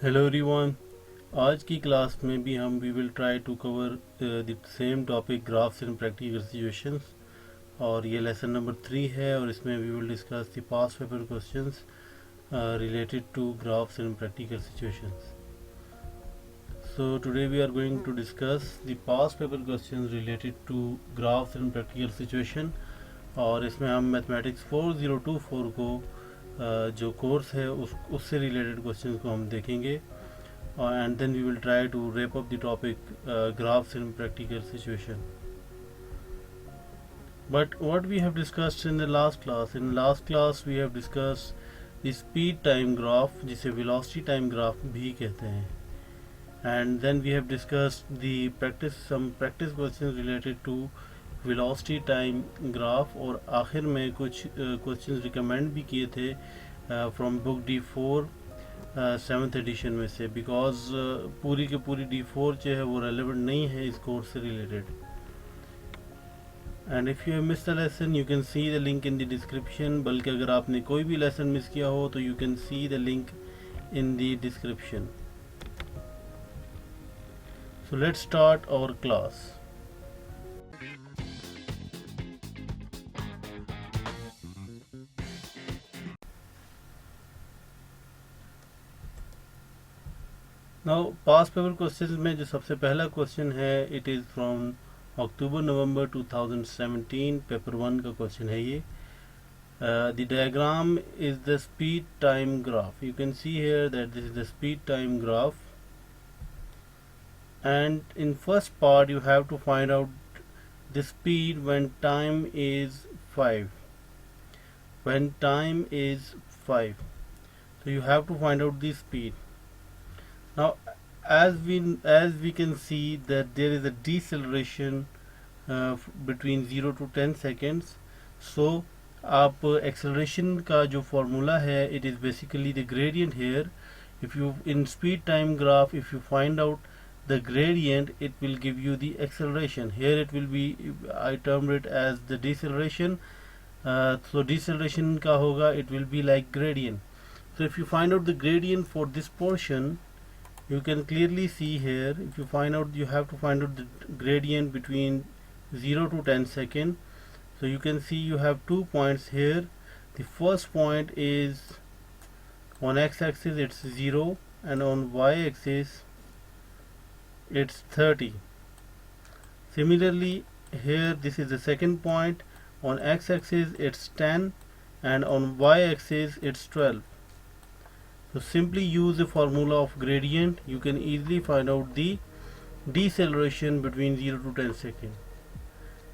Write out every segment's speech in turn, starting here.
Hello everyone. आज की class में भी we will try to cover the same topic graphs in practical situations. और ये लेसन नंबर 3 है और इसमें we will discuss the past paper questions related to graphs in practical situations. So today we are going to discuss the past paper questions related to graphs in practical situation. और इसमें हम mathematics 4024 को जो course है उससे related questions को हम देखेंगे। And then we will try to wrap up the topic graphs in practical situation. But what we have discussed in the last class we have discussed the speed time graph, जिसे velocity time graph भी कहते हैं. And then we have discussed some practice questions related to velocity time graph. और आखिर में कुछ questions recommend भी किए थे from book D4 7th addition में से, बिकॉज पूरी की पूरी D4 जो है वो रेलेवेंट नहीं है इस कोर्स से related. And if you have miss the lesson you can see the link in the description. बल्कि अगर आपने कोई भी लेसन मिस किया हो तो you can see the link in the description. So let's start our class. Now past paper questions में जो सबसे पहला क्वेश्चन है it is from October November 2017, paper 1 का क्वेश्चन है ये। The diagram is the speed time graph. You can see here that this is the speed time graph and in first part you have to find out the speed when time is 5. When time is 5, so you have to find out the speed. Now as we can see that there is a deceleration between 0 to 10 seconds. So आप acceleration का जो formula है it is basically the gradient here. If you in speed time graph if you find out the gradient it will give you the acceleration. Here it will be, I termed it as the deceleration. So deceleration का होगा it will be like gradient. So if you find out the gradient for this portion you can clearly see here, if you find out you have to find out the gradient between 0 to 10 second. So you can see you have 2 points here. The first point is on x-axis it's 0 and on y-axis it's 30. Similarly here this is the second point. On x-axis it's 10 and on y-axis it's 12. So simply use the formula of gradient. You can easily find out the deceleration between 0 to 10 seconds.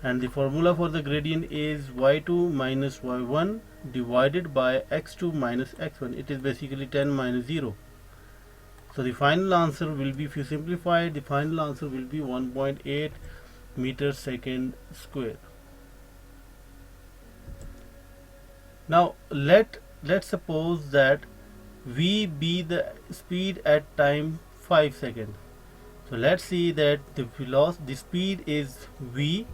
And the formula for the gradient is y2 minus y1 divided by x2 minus x1. It is basically 10 minus 0. So the final answer will be, if you simplify it, the final answer will be 1.8 meter second square. Now let's suppose that v be the speed at time 5 seconds. So let's see that the speed is v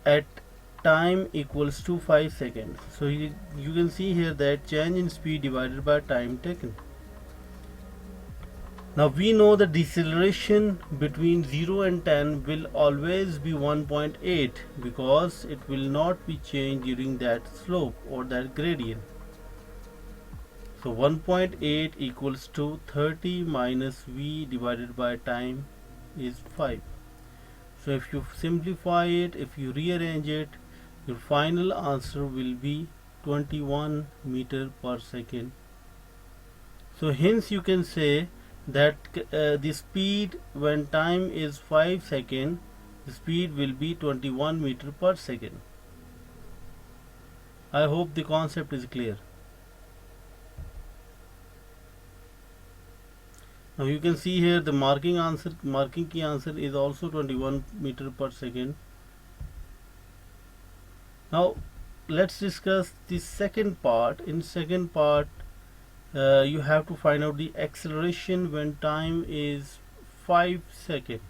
at time equals to 5 seconds. So you can see here that change in speed divided by time taken. Now we know the deceleration between 0 and 10 will always be 1.8 because it will not be changed during that slope or that gradient. So 1.8 equals to 30 minus v divided by time is 5. So if you simplify it, if you rearrange it, your final answer will be 21 meter per second. So hence you can say that the speed when time is 5 seconds, the speed will be 21 meter per second. I hope the concept is clear. Now you can see here the marking key answer is also 21 meter per second. Now let's discuss the second part. In second part you have to find out the acceleration when time is 5 seconds.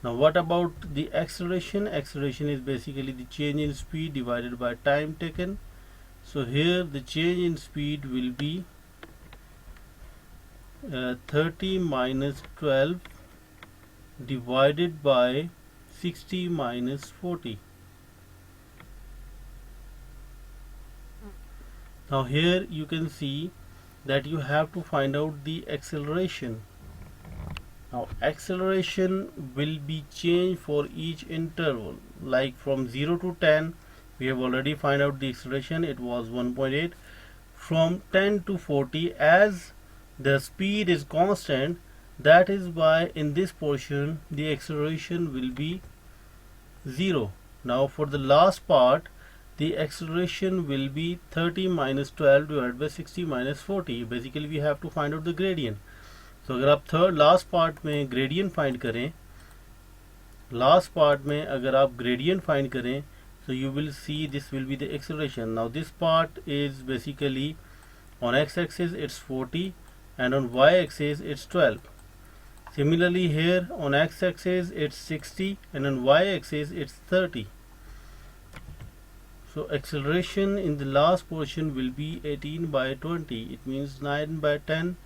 Now what about the acceleration? Acceleration is basically the change in speed divided by time taken. So here the change in speed will be 30 minus 12 divided by 60 minus 40. Now here you can see that you have to find out the acceleration. Now acceleration will be changed for each interval, like from 0 to 10 we have already find out the acceleration, it was 1.8. From 10 to 40, as the speed is constant, that is why in this portion the acceleration will be 0. Now for the last part, the acceleration will be 30 minus 12 divided by 60 minus 40. Basically we have to find out the gradient. So अगर आप last part में gradient find करें, last part में अगर आप gradient find करें, so you will see this will be the acceleration. Now this part is basically on x-axis it's 40 and on y-axis it's 12. Similarly here on x-axis it's 60 and on y-axis it's 30. So acceleration in the last portion will be 18 by 20. It means 9 by 10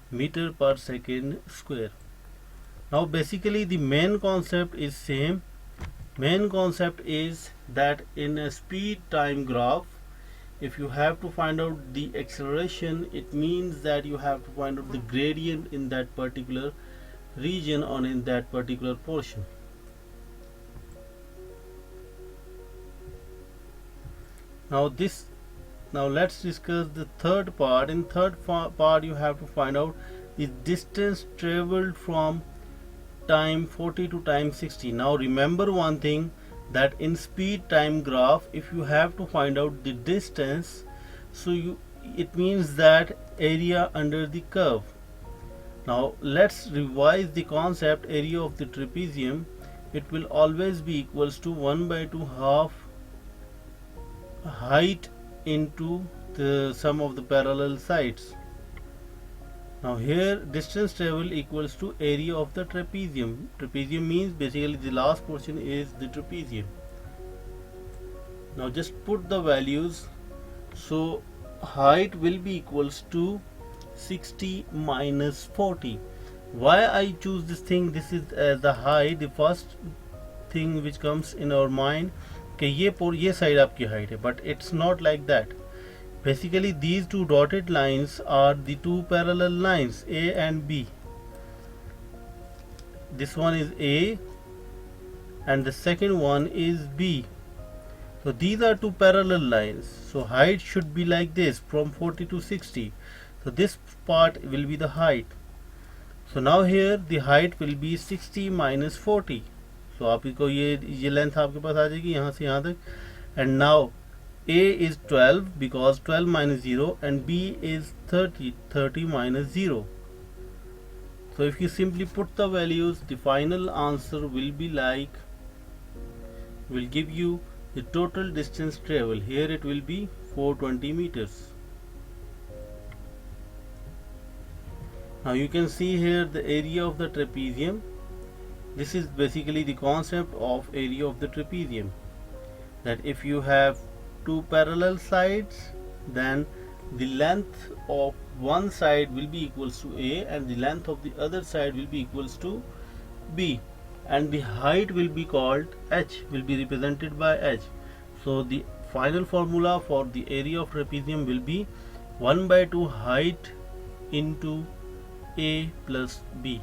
meter per second square. Now basically the main concept is same. Main concept is that in a speed time graph, if you have to find out the acceleration, it means that you have to find out the gradient in that particular region or in that particular portion. Now let's discuss the third part. In third part you have to find out the distance traveled from time 40 to time 60. Now remember one thing, that in speed time graph, if you have to find out the distance, so it means that area under the curve. Now let's revise the concept. Area of the trapezium, it will always be equals to 1 by 2 half height into the sum of the parallel sides. Now here distance travel equals to area of the trapezium. Trapezium means basically the last portion is the trapezium. Now just put the values. So height will be equals to 60 minus 40. Why I choose this thing? This is as the height. The first thing which comes in our mind कि ये side आपकी height है, but it's not like that. Basically these two dotted lines are the two parallel lines, A and B. This one is A and the second one is B. So these are two parallel lines. So height should be like this, from 40 to 60. So this part will be the height. So now here the height will be 60 minus 40. So आपको ये length आपके पास आ जाएगी यहाँ से यहाँ तक. And now A is 12 because 12 minus 0 and B is 30 minus 0. So if you simply put the values, the final answer will be like, will give you the total distance travel. Here it will be 420 meters. Now you can see here the area of the trapezium. This is basically the concept of area of the trapezium, that if you have two parallel sides, then the length of one side will be equals to A and the length of the other side will be equals to B, and the height will be called H, will be represented by H. So the final formula for the area of trapezium will be 1 by 2 height into A plus B.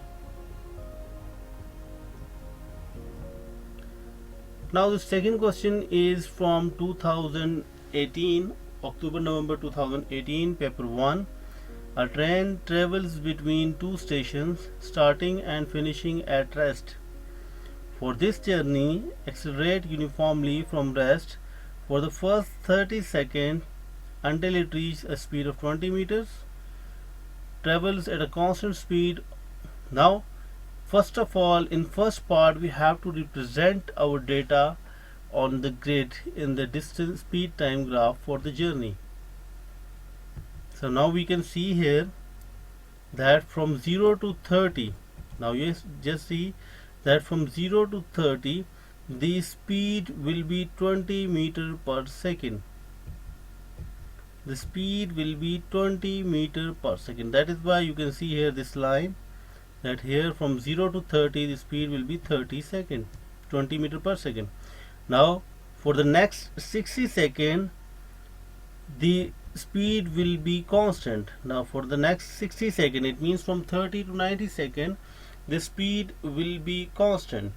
Now the second question is from 2018, October-November 2018, paper 1. A train travels between two stations, starting and finishing at rest. For this journey, accelerate uniformly from rest for the first 30 seconds until it reaches a speed of 20 meters. Travels at a constant speed. Now first of all, in first part we have to represent our data on the grid in the distance speed time graph for the journey. So now we can see here that from 0 to 30, now yes, just see that from 0 to 30 the speed will be 20 meter per second. the speed will be 20 meter per second. That is why you can see here this line, that here from 0 to 30 the speed will be 30 second, 20 meter per second. Now for the next 60 second the speed will be constant. Now for the next 60 second, it means from 30 to 90 second, the speed will be constant.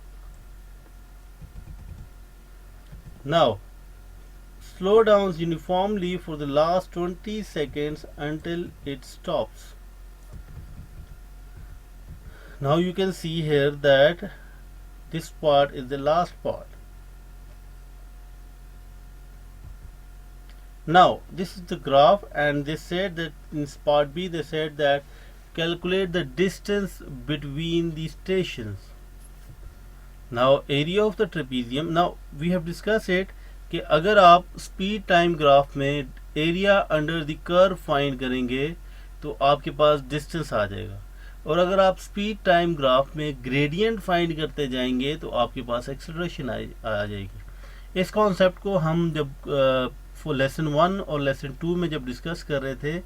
Now slow down uniformly for the last 20 seconds until it stops. Now you can see here that this part is the last part. Now this is the graph, and they said that in part B they said that calculate the distance between the stations. Now area of the trapezium, now we have discussed it कि अगर आप speed time graph में area under the curve find करेंगे तो आपके पास distance आ जाएगा, और अगर आप स्पीड टाइम ग्राफ में ग्रेडियंट फाइंड करते जाएंगे तो आपके पास एक्सेलरेशन आ जाएगी। इस कॉन्सेप्ट को हम जब लेसन 1 और लेसन 2 में जब डिस्कस कर रहे थे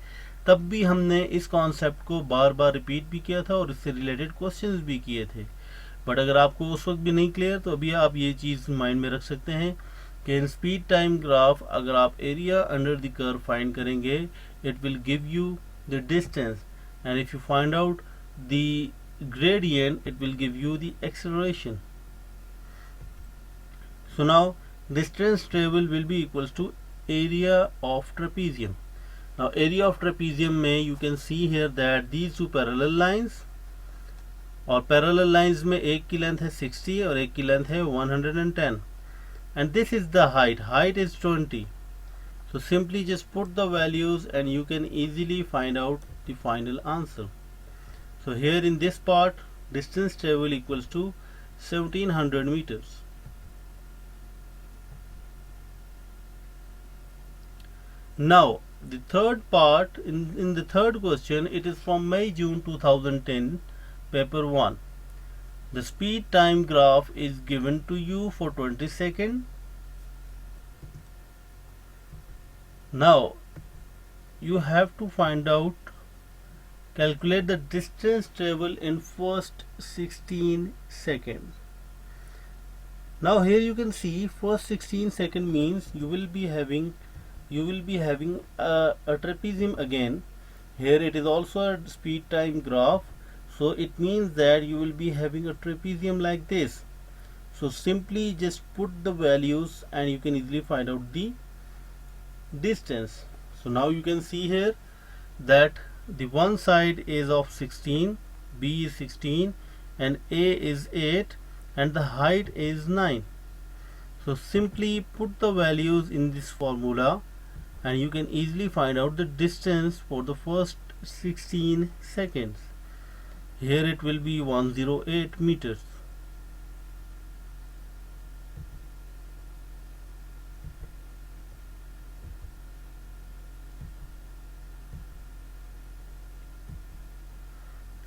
तब भी हमने इस कॉन्सेप्ट को बार बार रिपीट भी किया था और इससे रिलेटेड क्वेश्चंस भी किए थे। बट अगर आपको उस वक्त भी नहीं क्लियर तो अभी आप ये चीज़ माइंड में रख सकते हैं कि इन स्पीड टाइम ग्राफ अगर आप area under the curve find करेंगे it will give you the distance, and if you find out the gradient it will give you the acceleration. So now distance travel will be equals to area of trapezium. Now area of trapezium में you can see here that these two parallel lines, और parallel lines में एक की length है 60 और एक की length है 110, and this is the height is 20. So simply just put the values and you can easily find out the final answer. So here in this part distance travel equals to 1700 meters. Now the third part, in the third question, it is from May-June 2010 paper 1. The speed time graph is given to you for 20 seconds. Now you have to find out, calculate the distance travel in first 16 seconds. Now here you can see first 16 seconds means you will be having a trapezium again. Here it is also a speed time graph, so it means that you will be having a trapezium like this. So simply just put the values and you can easily find out the distance. So now you can see here that the one side is of 16, B is 16 and A is 8 and the height is 9. So simply put the values in this formula and you can easily find out the distance for the first 16 seconds. Here it will be 108 meters.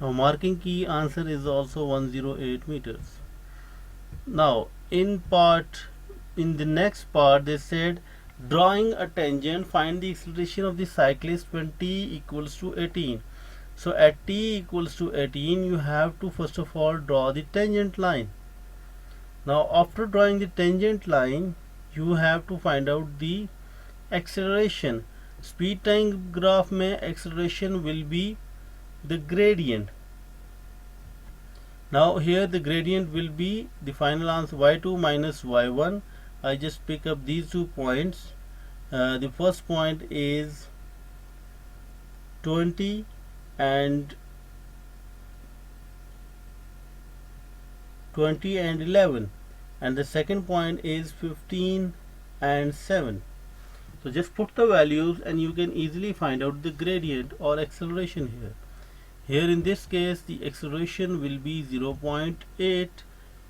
Now marking key answer is also 108 meters. Now in the next part they said drawing a tangent, find the acceleration of the cyclist when t equals to 18. So at t equals to 18 you have to first of all draw the tangent line. Now after drawing the tangent line you have to find out the acceleration. Speed time graph में acceleration will be the gradient. Now here the gradient will be the final answer y2 minus y1. I just pick up these 2 points. The first point is 20 and 11, and the second point is 15 and 7. So just put the values and you can easily find out the gradient or acceleration here. Here in this case the acceleration will be 0.8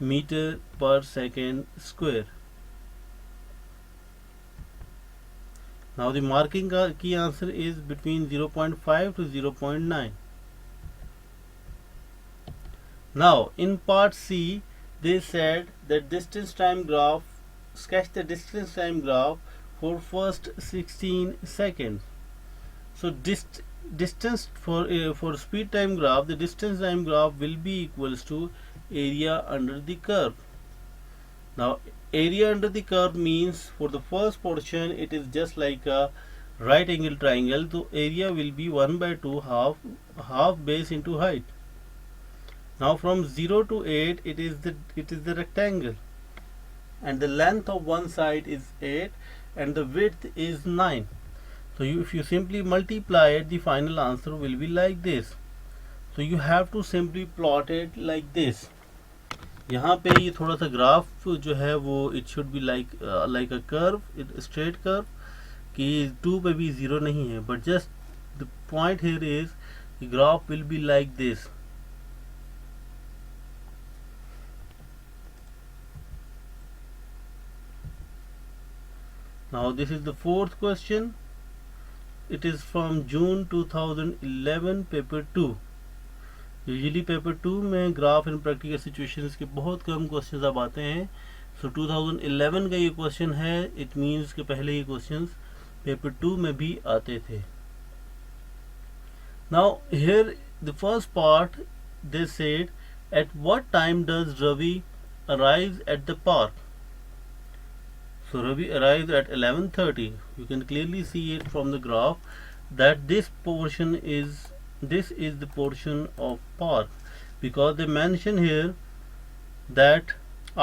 meter per second square. Now the marking key answer is between 0.5 to 0.9. Now in part C they said that distance time graph, sketch the distance time graph for first 16 seconds. So distance for speed time graph, the distance time graph will be equals to area under the curve. Now area under the curve means for the first portion it is just like a right angle triangle, so area will be 1 by 2 half base into height. Now from 0 to 8 it is the rectangle, and the length of one side is 8 and the width is 9. So if you simply multiply it, the final answer will be like this. So you have to simply plot it like this. यहाँ पे ये थोड़ा सा graph जो है वो it should be like a curve, straight curve, कि 2 पे भी 0 नहीं है, but just the point here is graph will be like this. Now this is the fourth question. It is from June 2011, paper 2. Usually paper 2 में graph and practical situations के बहुत कम questions अब आते हैं. सो 2011 का ये क्वेश्चन है, इट मीन्स कि पहले ये क्वेश्चंस पेपर 2 में भी आते थे. Now here the first part they said at what time does Ravi arrive at the park. So Ravi arrived at 11:30. You can clearly see it from the graph that this is the portion of park, because they mention here that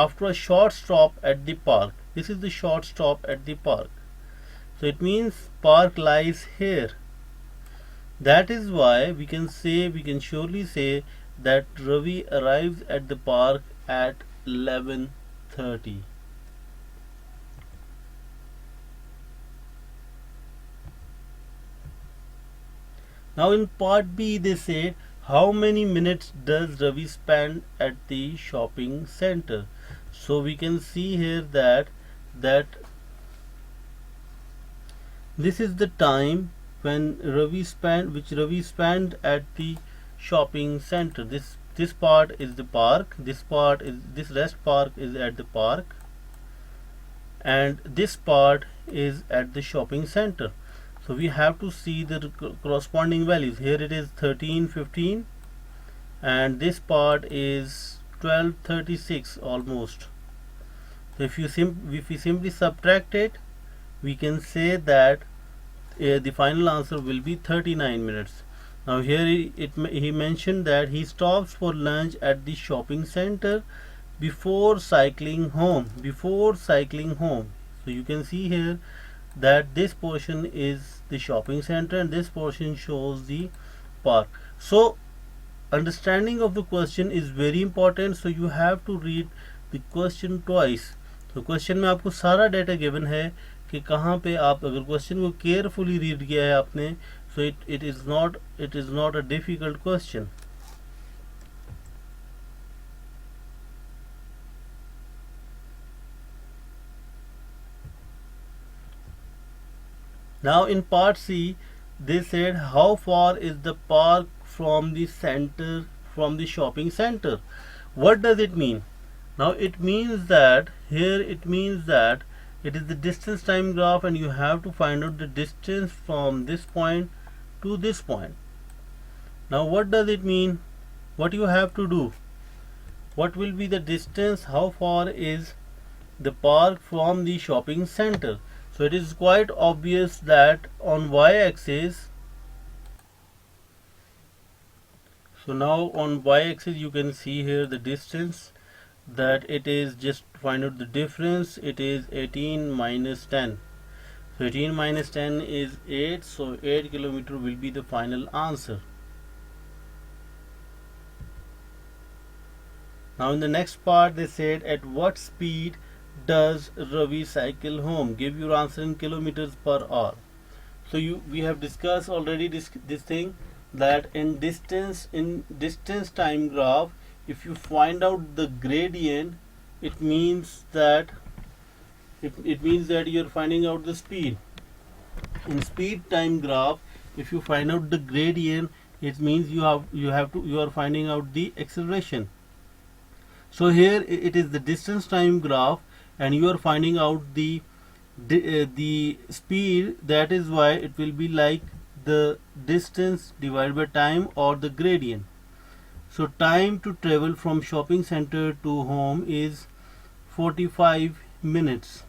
after a short stop at the park. This is the short stop at the park. So it means park lies here. That is why we can surely say that Ravi arrives at the park at 11:30. Now in part B they say how many minutes does Ravi spend at the shopping center. So we can see here that this is the time when Ravi spent at the shopping center. This part is the park, this rest park is at the park, and this part is at the shopping center. So we have to see the corresponding values. Here it is 13:15 and this part is 12:36 almost. So if we simply subtract it, we can say that the final answer will be 39 minutes. Now here he mentioned that he stops for lunch at the shopping center before cycling home. So you can see here that this portion is the shopping center and this portion shows the park. So understanding of the question is very important, so you have to read the question twice. तो question में आपको सारा data given है कि कहाँ पे आप अगर क्वेश्चन को केयरफुली रीड किया है आपने, so it is not a difficult question. Now in part C they said how far is the park from the shopping center. What does it mean? Now it means that it is the distance time graph and you have to find out the distance from this point to this point. Now what does it mean? What you have to do? What will be the distance? How far is the park from the shopping center? So it is quite obvious that on y-axis, so now on y-axis you can see here the distance, that it is, just find out the difference, it is 18 minus 10. So 18 minus 10 is 8, so 8 kilometer will be the final answer. Now in the next part they said at what speed does Ravi cycle home? Give your answer in kilometers per hour. So we have discussed already this thing, that in distance time graph, if you find out the gradient, it means that you're finding out the speed. In speed time graph, if you find out the gradient, it means you are finding out the acceleration. So here it is the distance time graph and you are finding out the speed. That is why it will be like the distance divided by time or the gradient. So time to travel from shopping center to home is 45 minutes.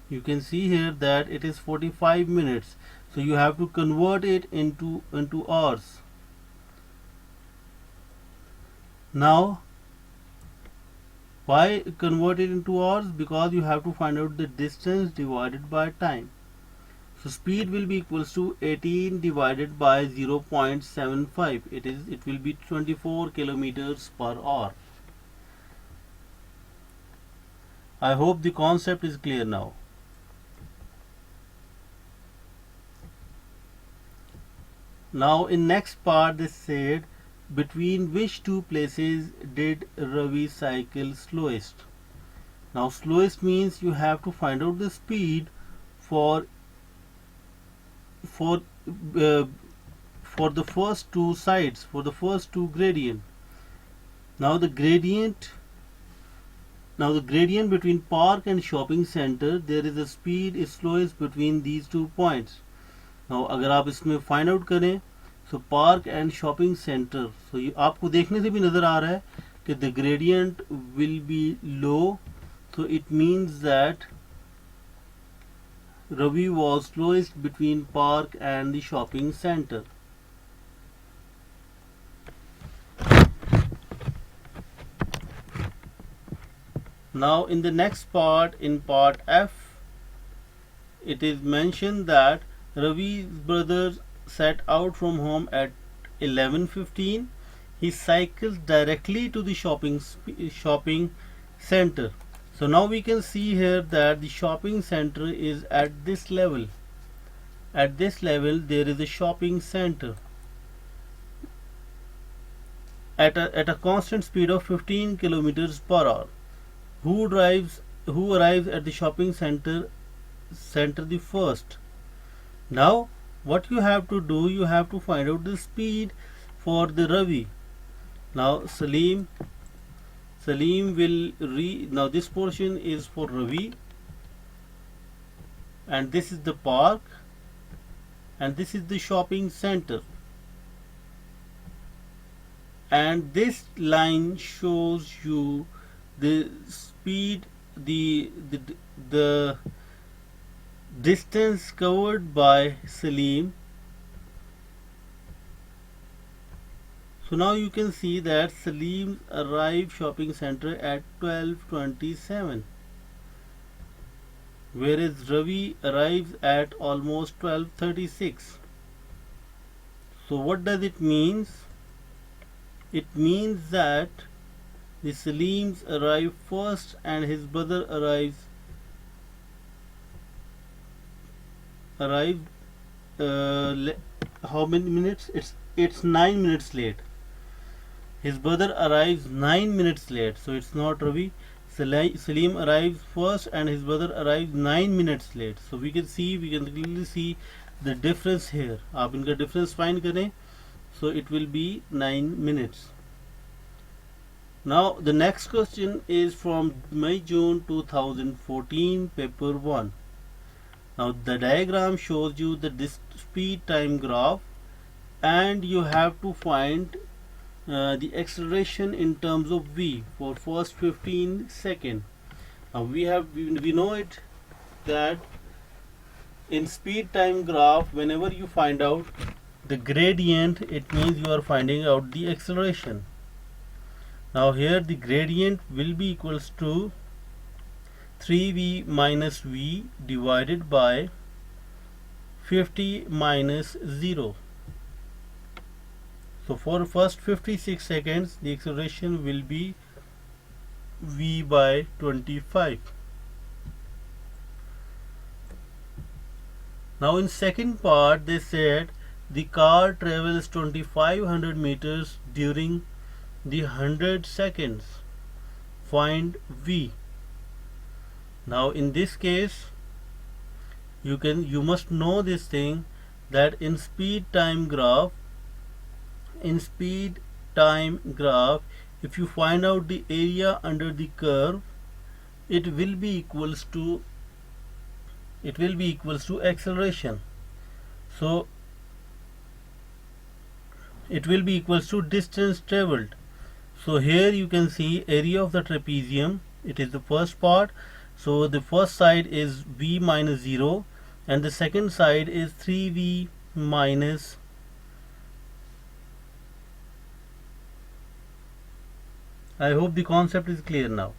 You can see here that it is 45 minutes. So you have to convert it into hours. Now, why convert it into hours? Because you have to find out the distance divided by time. So speed will be equals to 18 divided by 0.75. It will be 24 kilometers per hour. I hope the concept is clear now. Now in next part they said, between which two places did Ravi cycle slowest? Now slowest means you have to find out the speed for the first two sides, for the first two gradient. Now the gradient between park and shopping center, there is a speed is slowest between these 2 points. Now अगर आप इसमें find out करें, so park and shopping center, so ये आपको देखने से भी नजर आ रहा है कि the gradient will be low, so it means that Ravi was slowest between park and the shopping center. Now in the next part, in part F, it is mentioned that Ravi's brother set out from home at 11:15. He cycles directly to the shopping center. So now we can see here that the shopping center is at this level. At this level there is a shopping center at a constant speed of 15 kilometers per hour. Who arrives at the shopping center the first? Now what you have to do, you have to find out the speed for the Ravi. Now Salim will now this portion is for Ravi, and this is the park, and this is the shopping center, and this line shows you the speed, the distance covered by Salim. So now you can see that Salim arrived shopping center at 12:27, whereas Ravi arrives at almost 12:36. So what does it mean? It means that the Salims arrive first and his brother arrives how many minutes? It's 9 minutes late. His brother arrives 9 minutes late, so it's not Ravi. Salim arrives first and his brother arrives 9 minutes late. So we can clearly see the difference here. आप इनका difference find करें, so it will be 9 minutes. Now the next question is from May-June 2014, paper 1. Now the diagram shows you the speed time graph, and you have to find the acceleration in terms of v for first 15 seconds. Now we know it that in speed time graph, whenever you find out the gradient, it means you are finding out the acceleration. Now here the gradient will be equals to 3v minus v divided by 50 minus 0. So for first 56 seconds the acceleration will be v by 25. Now in second part they said the car travels 2500 meters during the 100 seconds. Find v. Now in this case you must know this thing, that in speed time graph, if you find out the area under the curve, it will be equals to it will be equals to acceleration. So it will be equals to distance traveled. So here you can see area of the trapezium, it is the first part. So the first side is v minus 0 and the second side is 3v minus I hope the concept is clear now.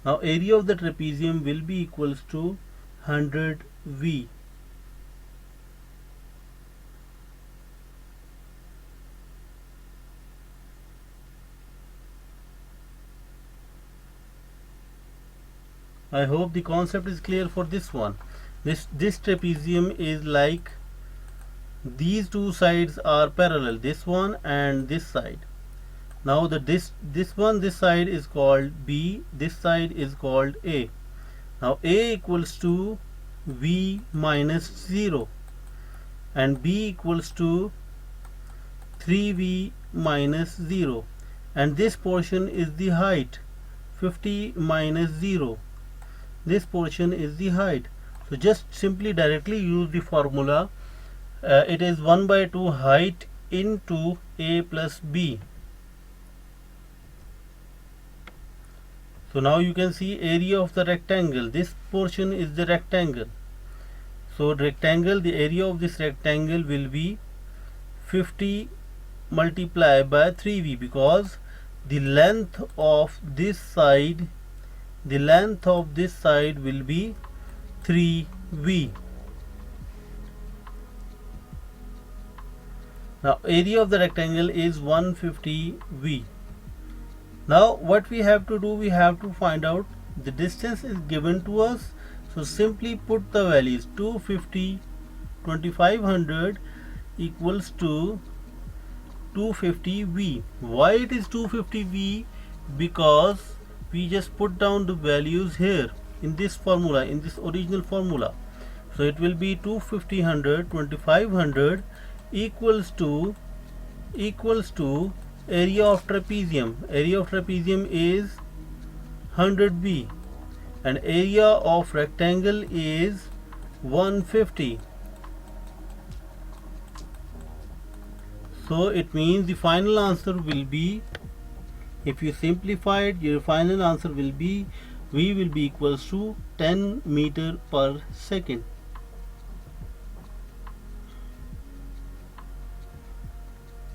Now area of the trapezium will be equals to 100v. I hope the concept is clear for this one. This trapezium is like these two sides are parallel, this one and this side. Now this side is called B, this side is called A. Now A equals to V minus 0 and B equals to 3V minus 0, and this portion is the height, 50 minus 0. This portion is the height. So just simply directly use the formula. It is 1 by 2 height into A plus B. So now you can see area of the rectangle. This portion is the rectangle. So rectangle, the area of this rectangle will be 50 multiplied by 3v, because the length of this side will be 3v. Now area of the rectangle is 150v. Now what we have to do, we have to find out the distance is given to us. So simply put the values. 250 2500 equals to 250v. Why it is 250v? Because we just put down the values here in this formula, in this original formula. So it will be 250 2500 equals to area of trapezium. Area of trapezium is 100v and area of rectangle is 150. So it means the final answer will be, if you simplify it, your final answer will be V will be equals to 10 meter per second.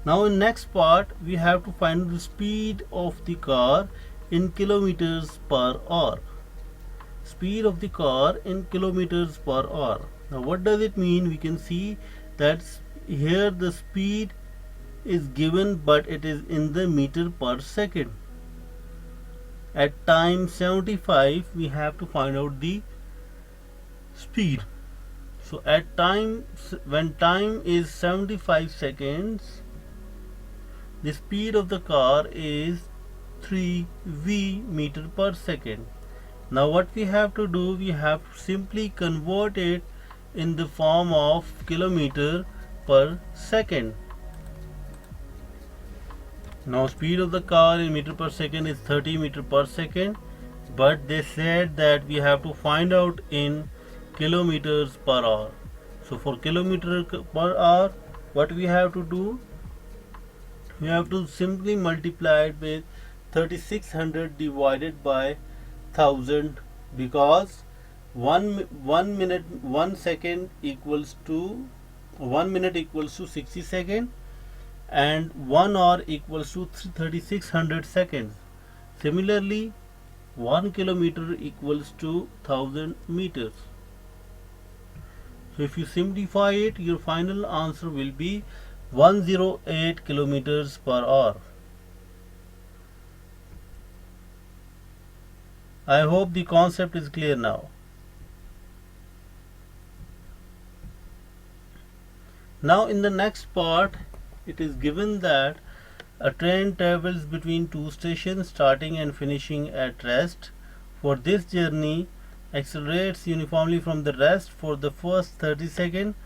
Now in next part we have to find the speed of the car in kilometers per hour. Speed of the car in kilometers per hour. Now what does it mean? We can see that here the speed is given, but it is in the meter per second. At time 75 we have to find out the speed. So at time, when time is 75 seconds, the speed of the car is 3v meter per second. Now what we have to do, we have to simply convert it in the form of kilometer per second. Now speed of the car in meter per second is 30 meter per second, but they said that we have to find out in kilometers per hour. So for kilometer per hour, what we have to do, we have to simply multiply it with 3600 divided by 1000, because 1 second equals to 1 minute equals to 60 seconds and 1 hour equals to 3600 seconds. Similarly, 1 kilometer equals to 1000 meters. So if you simplify it, your final answer will be 108 kilometers per hour. I hope the concept is clear now. Now in the next part, it is given that a train travels between two stations starting and finishing at rest. For this journey, accelerates uniformly from the rest for the first 30 seconds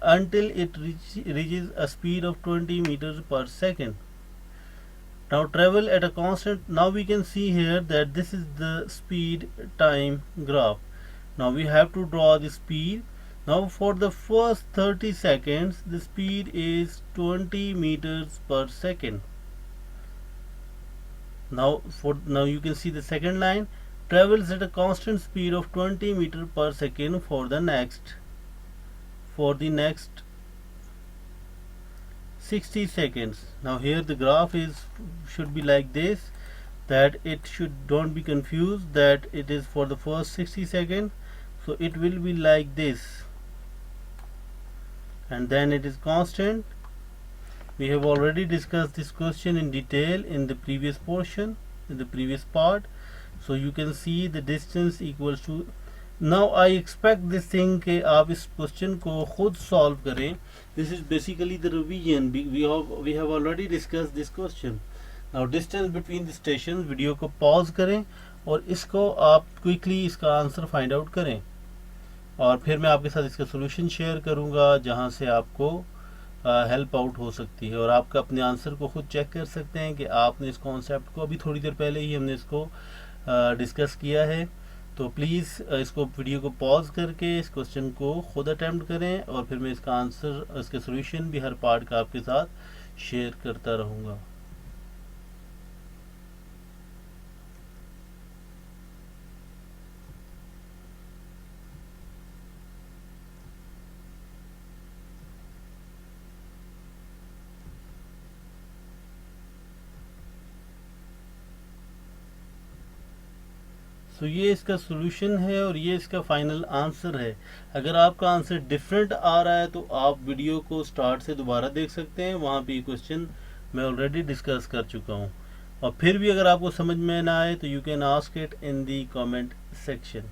until it reaches a speed of 20 meters per second. Now travel at a constant. Now we can see here that this is the speed time graph. Now we have to draw the speed. Now for the first 30 seconds the speed is 20 meters per second. Now you can see the second line, travels at a constant speed of 20 meters per second for the next 60 seconds. Now here the graph should be like this, that it should, don't be confused that it is for the first 60 seconds. So it will be like this, and then it is constant. We have already discussed this question in detail in the previous portion, in the previous part. So you can see the distance equals to, now I expect this thing कि आप इस question को खुद solve करें. This is basically the revision. We have already discussed this question. Now distance between the stations, video को pause करें और इसको आप क्विकली इसका आंसर फाइंड आउट करें, और फिर मैं आपके साथ इसका सोल्यूशन शेयर करूंगा जहां से आपको हेल्प आउट हो सकती है, और आपका अपने आंसर को खुद चेक कर सकते हैं कि आपने इस कॉन्सेप्ट को, अभी थोड़ी देर पहले ही हमने इसको डिस्कस किया है. तो प्लीज़ इसको वीडियो को पॉज करके इस क्वेश्चन को खुद अटेम्प्ट करें, और फिर मैं इसका आंसर, इसका सोल्यूशन भी हर पार्ट का आपके साथ शेयर करता रहूँगा. तो ये इसका सोल्यूशन है और ये इसका फाइनल आंसर है. अगर आपका आंसर डिफरेंट आ रहा है तो आप वीडियो को स्टार्ट से दोबारा देख सकते हैं, वहाँ पे ये क्वेश्चन मैं ऑलरेडी डिस्कस कर चुका हूँ. और फिर भी अगर आपको समझ में ना आए तो you can ask it in the comment section.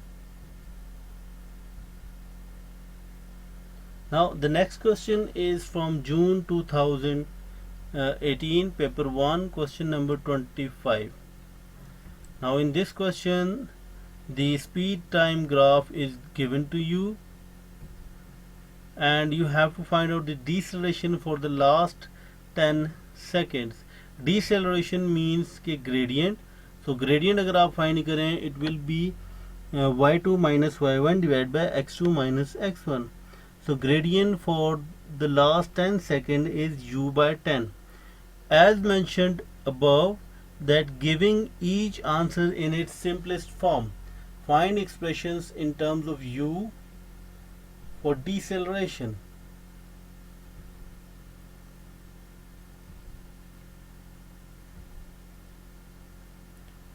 Now the next question is from June 2018, paper 1, question number 25. Now in this question the speed time graph is given to you and you have to find out the deceleration for the last 10 seconds. Deceleration means के gradient. So gradient अगर आप find करें it will be y2 minus y1 divided by x2 minus x1. So gradient for the last 10 seconds is u by 10. As mentioned above, that giving each answer in its simplest form, find expressions in terms of u for deceleration.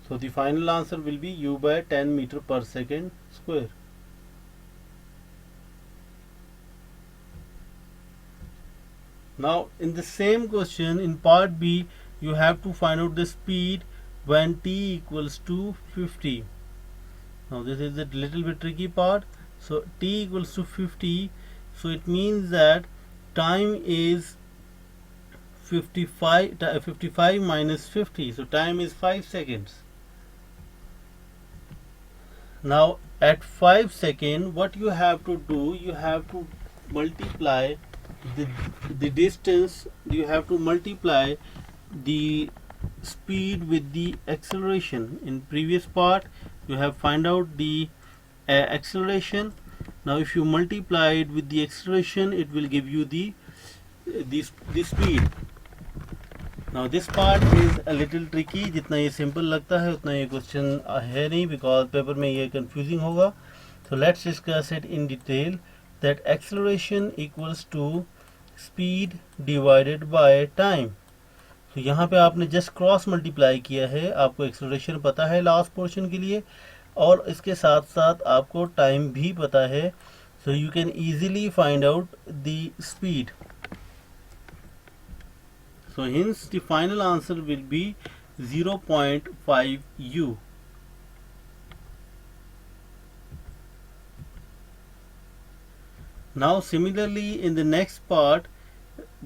So the final answer will be u by 10 meter per second square. Now in the same question in part B, you have to find out the speed when t equals to 50. Now this is a little bit tricky part. So t equals to 50, so it means that time is 55 minus 50, so time is 5 seconds. Now at 5 seconds what you have to do, you have to multiply the distance, you have to multiply the speed with the acceleration. In previous part you have find out the acceleration. Now if you multiply it with the acceleration it will give you the speed. Now this part is a little tricky. जितना ये simple लगता है उतना ये question है नहीं, because paper में ये confusing होगा. So let's discuss it in detail. That acceleration equals to speed divided by time. तो यहाँ पे आपने जस्ट क्रॉस मल्टीप्लाई किया है, आपको एक्सेलरेशन पता है लास्ट पोर्शन के लिए, और इसके साथ साथ आपको टाइम भी पता है. So you can easily find out the speed. So hints the final answer will be 0.5 u. Now similarly in the next part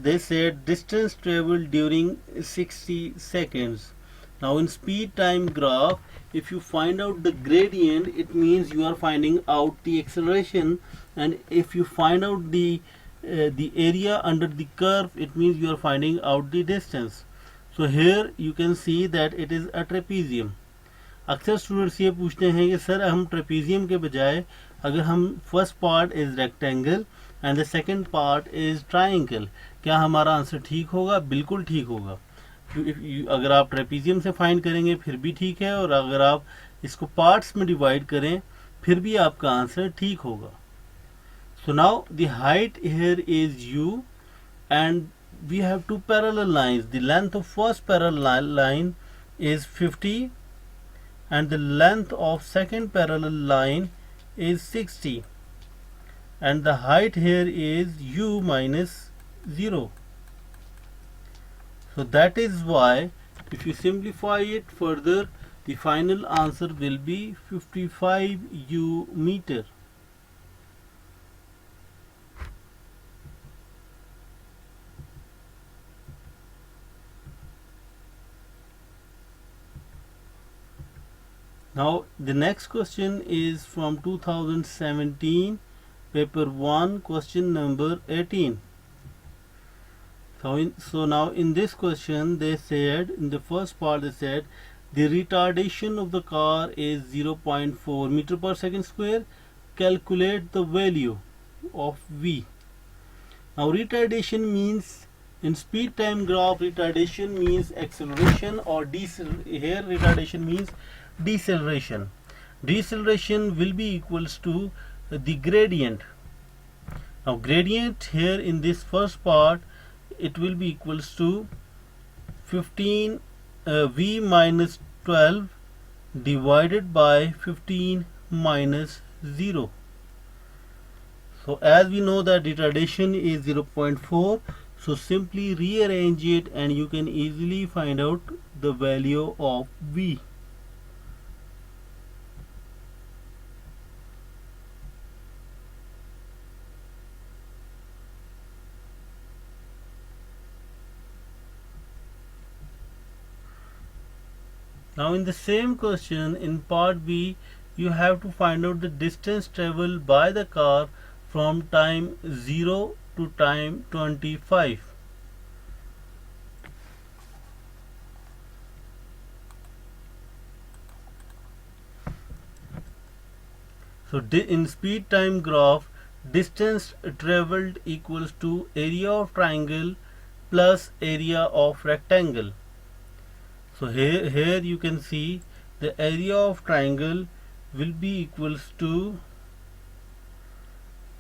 they said distance traveled during 60 seconds. Now in speed time graph, if you find out the gradient it means you are finding out the acceleration, and if you find out the area under the curve it means you are finding out the distance. So here you can see that it is a trapezium. अक्सर students ये पूछते हैं कि sir हम trapezium के बजाय अगर हम first part is rectangle and the second part is triangle, क्या हमारा आंसर ठीक होगा? बिल्कुल ठीक होगा। अगर आप ट्रेपीजियम से फाइंड करेंगे फिर भी ठीक है, और अगर आप इसको पार्ट्स में डिवाइड करें फिर भी आपका आंसर ठीक होगा। So now the height here is u, and we have two parallel lines. The length of first parallel line is 50 and the length of second parallel line is 60, and the height here is u minus 0. So that is why if you simplify it further, the final answer will be 55 u meter. Now the next question is from 2017 paper 1 question number 18. So now in this question they said, in the first part they said the retardation of the car is 0.4 meter per second square. Calculate the value of v. Now retardation means, in speed time graph, retardation means acceleration or deceleration. Here retardation means deceleration. Deceleration will be equals to the gradient. Now gradient here in this first part, it will be equals to 15 v minus 12 divided by 15 minus 0. So as we know that retardation is 0.4, so simply rearrange it and you can easily find out the value of v. Now in the same question in part B, you have to find out the distance traveled by the car from time 0 to time 25. So in speed time graph, distance traveled equals to area of triangle plus area of rectangle. So here you can see the area of triangle will be equals to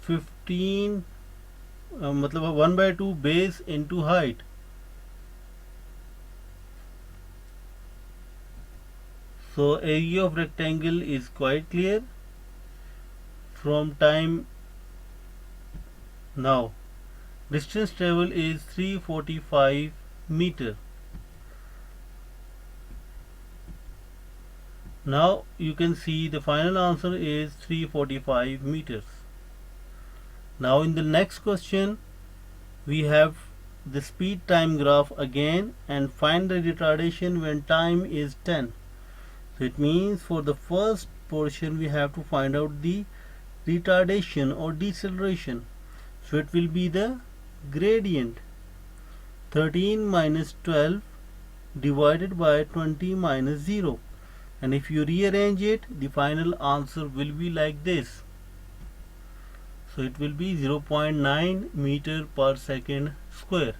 15 मतलब 1/2 base into height. So area of rectangle is quite clear from time. Now distance travel is 345 meter. Now you can see the final answer is 345 meters. Now in the next question we have the speed time graph again, and find the retardation when time is 10. So it means for the first portion we have to find out the retardation or deceleration. So it will be the gradient, 13 minus 12 divided by 20 minus 0. And if you rearrange it, the final answer will be like this. So it will be 0.9 meter per second square.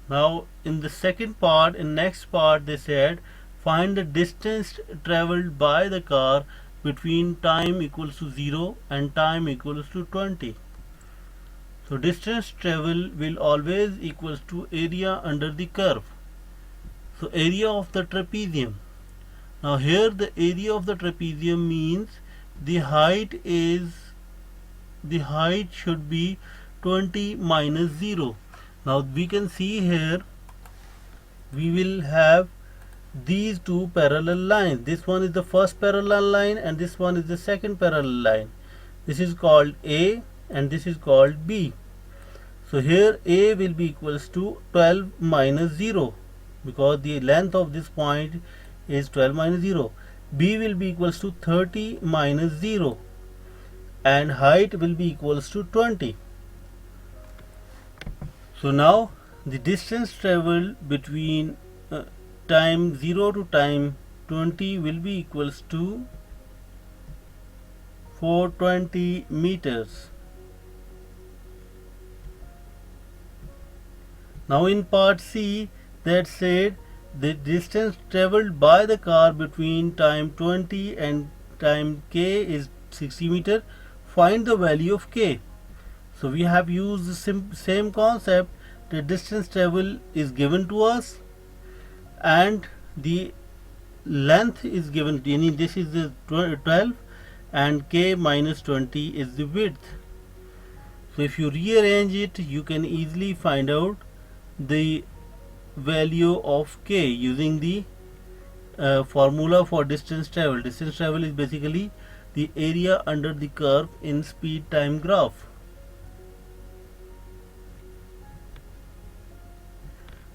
Now in the second part, in next part they said find the distance traveled by the car between time equals to 0 and time equals to 20. So distance travel will always equals to area under the curve. So area of the trapezium. Now here the area of the trapezium means the height should be 20 minus 0. Now we can see here we will have these two parallel lines. This one is the first parallel line and this one is the second parallel line. This is called A and this is called B. So here A will be equals to 12 minus 0 because the length of this point is 12 minus 0. B will be equals to 30 minus 0 and height will be equals to 20. So now the distance traveled between time 0 to time 20 will be equals to 420 meters. Now in part C, that said the distance traveled by the car between time 20 and time k is 60 meter. Find the value of k. So we have used the same concept. The distance travel is given to us and the length is given, meaning this is the 12 and k minus 20 is the width. So if you rearrange it, you can easily find out the value of k using the formula for distance travel. Distance travel is basically the area under the curve in speed time graph.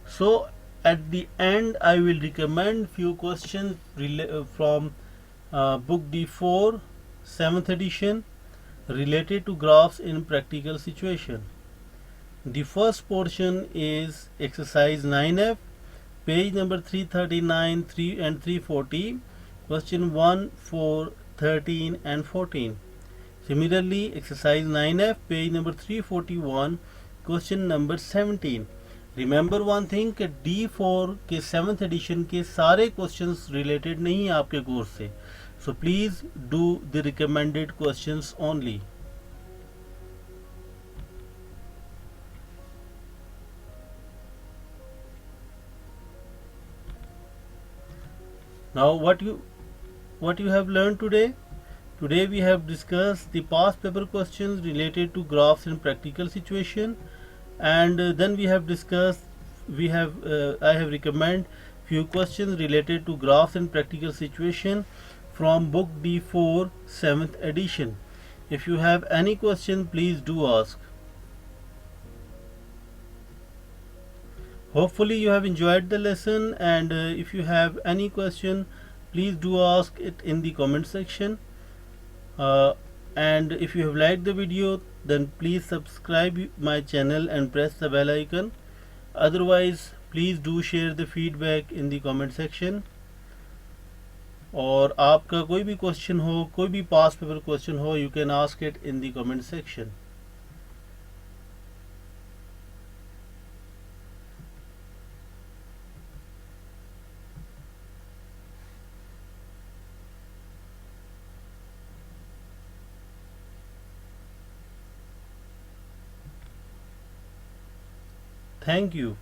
So at the end I will recommend few questions from book D4 7th edition related to graphs in practical situation. The first portion is exercise 9F, page number 339 and 340, question 1, 4, 13 and 14. Similarly, exercise 9F, page number 341, question number 17. Remember one thing कि D4 के 7th addition के सारे questions related नहीं है आपके course से, so please do the recommended questions only. Now what you have learned today? Today we have discussed the past paper questions related to graphs in practical situation, and then we have discussed I have recommend few questions related to graphs in practical situation from book D4 7th edition. If you have any question, please do ask. Hopefully you have enjoyed the lesson, and if you have any question, please do ask it in the comment section. And if you have liked the video, then please subscribe my channel and press the bell icon. Otherwise, please do share the feedback in the comment section. और आपका कोई भी question हो, कोई भी पास paper question हो, you can ask it in the comment section. Thank you.